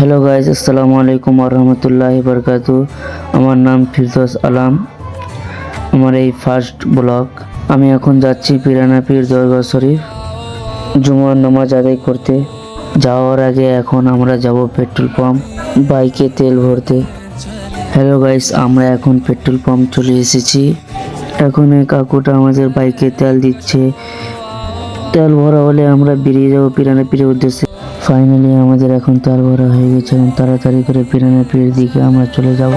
Hello guys, আসসালামু আলাইকুম ওরহমতুল্লাহি বারকাতু। আমার নাম ফিরদৌস আলম। আমার এই ফার্স্ট ব্লগ। আমি এখন যাচ্ছি পিরানা পীর দরগা শরীফ জুমার নামাজ আদায় করতে। যাওয়ার আগে এখন আমরা যাব পেট্রোল পাম্প বাইকে তেল ভরতে। হ্যালো গাইজ, আমরা এখন পেট্রোল পাম্প চলে এসেছি। এখন এই কাকুটা আমাদের বাইকে তেল দিচ্ছে। তেল ভরা হলে আমরা বেরিয়ে যাব পিরানা পীরের উদ্দেশ্যে। ফাইনালি আমাদের এখন তেল ভরা হয়ে গেছে। এখন তাড়াতাড়ি করে পিরানা পীরের দিকে আমরা চলে যাব।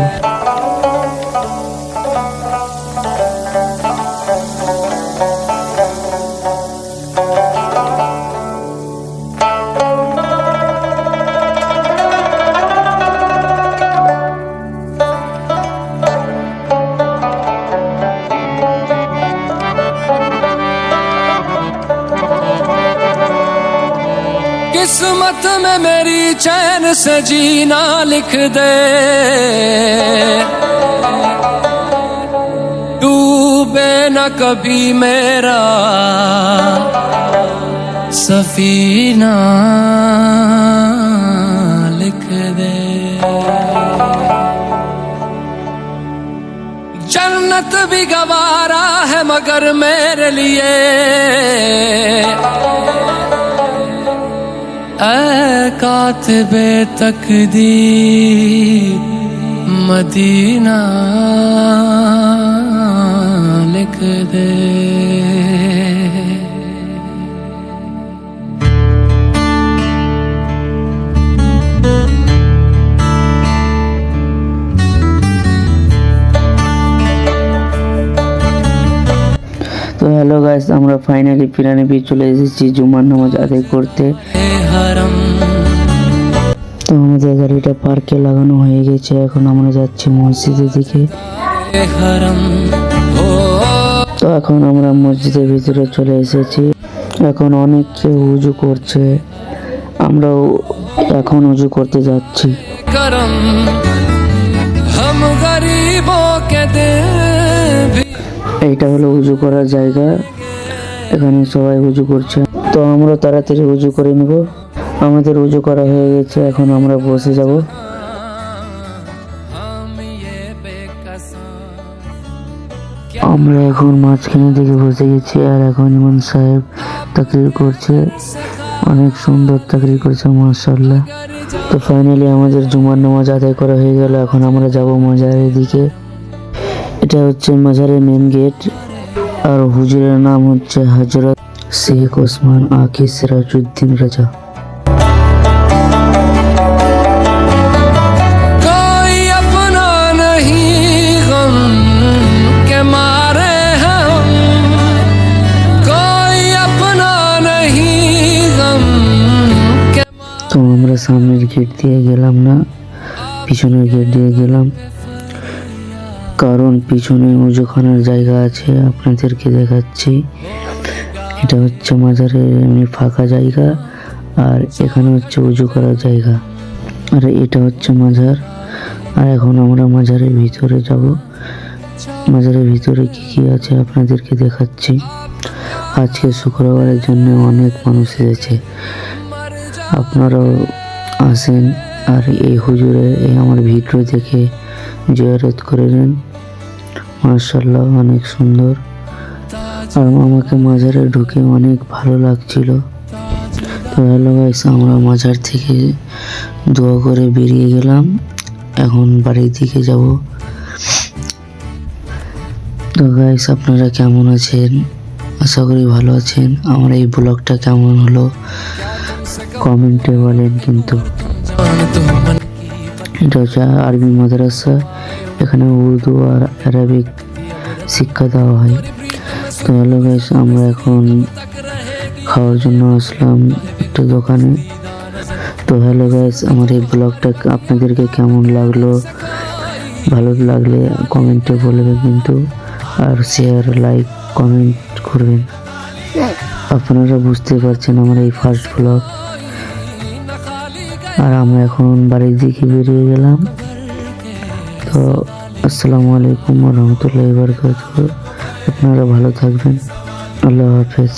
किस्मत में मेरी चैन से जीना लिख दे, डूबे न कभी मेरा सफीना लिख दे। जन्नत भी गवारा है मगर मेरे लिए कातिबे तकदीर मदीना लिख दे। তো হ্যালো গাইস, আমরা ফাইনালি পিরানা পীর চলে এসেছি জুমার নামাজ আদায় করতে। তো আমাদের গাড়িটা পার্কে লাগানো হয়ে গেছে। এখন আমরা যাচ্ছি মসজিদের দিকে। তো এখন আমরা মসজিদের ভিতরে চলে এসেছি। এখন অনেকে উজু করছে, আমরাও এখন উজু করতে যাচ্ছি। এইটা হলো উজু করার জায়গা। এখানে সবাই উজু করছে। তো আমরা তাড়াতাড়ি উজু করে নেব। আমাদের উজু করা হয়ে গেছে। এখন আমরা বসে যাব। আমরা এখন মাঝখানে দিকে বসে গেছি। আর এখন ইমাম সাহেব তাকরীর করছে। অনেক সুন্দর তাকরীর করছে, মাশাআল্লাহ। তো ফাইনালি আমাদের জুমার নামাজ আদায় করা হয়ে গেল। এখন আমরা যাব মাজারের দিকে। এটা হচ্ছে মাজারের মেন গেট। আর হুজুরের নাম হচ্ছে হযরত শেখ ওসমান আকি সিরাজউদ্দিন রাজা। তো আমরা সামনের গেট দিয়ে গেলাম না, পিছনের গেট দিয়ে গেলাম, কারণ পিছনে উজুখানার জায়গা আছে। আপনাদেরকে দেখাচ্ছি। এটা হচ্ছে মাজারের এমনি ফাঁকা জায়গা, আর এখানে হচ্ছে উজু করার জায়গা, আর এটা হচ্ছে মাজার। আর এখন আমরা মাজারের ভিতরে যাব। মাজারের ভিতরে কি কি আছে আপনাদেরকে দেখাচ্ছি। আজকে শুক্রবারের জন্য অনেক মানুষ এসেছে, আপনারাও আসেন। আর এই হুজুরের এই আমার ভিডিও দেখে জিয়ারত করে নেন, মাশাআল্লাহ অনেক সুন্দর। আর আমাকে মাজারে ঢুকে অনেক ভালো লাগছিল। তো হ্যালো গাইস, আমরা মাজার থেকে দোয়া করে বেরিয়ে গেলাম। এখন বাড়ির দিকে যাব। তো গাইস, আপনারা কেমন আছেন? আশা করি ভালো আছেন। আমার এই ব্লগটা কেমন হলো কমেন্টে বলেন। কিন্তু এটা হচ্ছে আরবি মাদ্রাসা। এখানে উর্দু আর আরবিক শিক্ষা দেওয়া হয়। তো হ্যালো গাইস, আমরা এখন খাওয়ার জন্য আসলাম একটা দোকানে। তো হ্যালো গাইস, আমার এই ব্লগটা আপনাদেরকে কেমন লাগলো, ভালো লাগলে কমেন্টে বলবেন কিন্তু। আর শেয়ার, লাইক, কমেন্ট করবেন। আপনারা বুঝতে পারছেন আমার এই ফার্স্ট ব্লগ। আর আমরা এখন বাড়ির দিকে বেরিয়ে গেলাম। তো আসসালামু আলাইকুম ওয়া রাহমাতুল্লাহি ওয়া বারাকাতুহু। আপনারা ভালো থাকবেন। আল্লাহ হাফেজ।